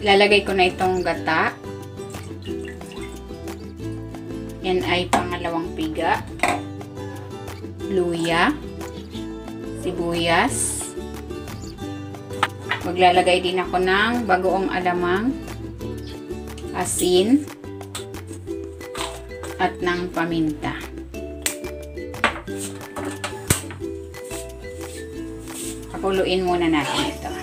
Ilalagay ko na itong gata. Yan ay pangalawang piga. Luya. Sibuyas. Maglalagay din ako ng bagoong alamang, asin, at ng paminta. Pakuluin muna natin ito.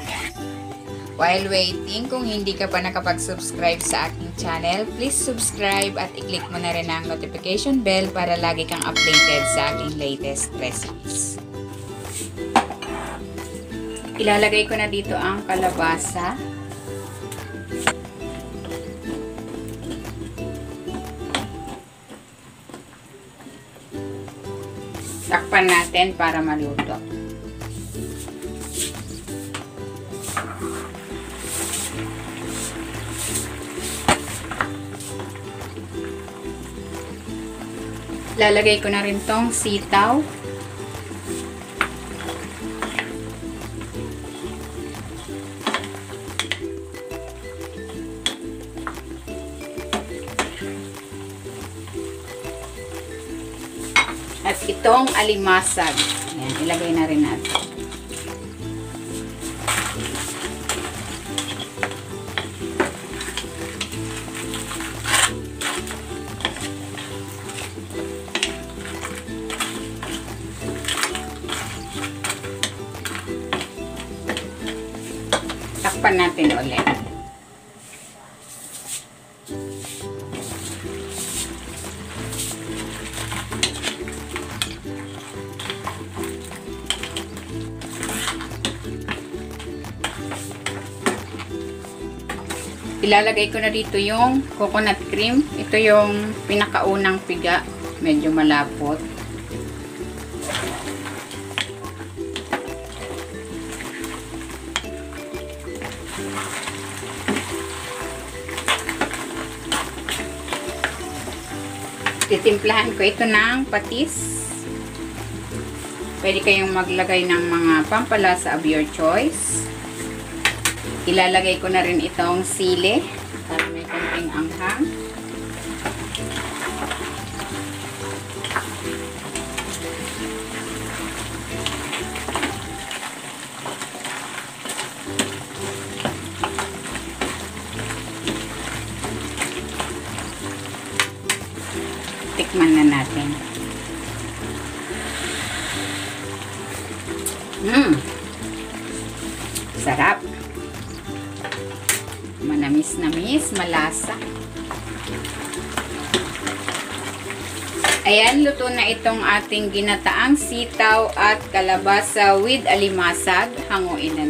While waiting, kung hindi ka pa nakapag-subscribe sa aking channel, please subscribe at i-click mo na rin ang notification bell para lagi kang updated sa aking latest recipes. Ilalagay ko na dito ang kalabasa. Takpan natin para maluto. Lalagay ko na rin tong sitaw. At itong alimasag. Ayan, ilagay na rin natin. Takpan natin ulit. Ilalagay ko na dito yung coconut cream. Ito yung pinakaunang piga. Medyo malapot. Titimplahan ko ito ng patis. Pwede kayong maglagay ng mga pampalasa of your choice. Ilalagay ko na rin itong sili para may konting anghang. Tikman na natin. Sarap. Manamis-namis, malasa. Ayan, luto na itong ating ginataang sitaw at kalabasa with alimasag. Hanguin na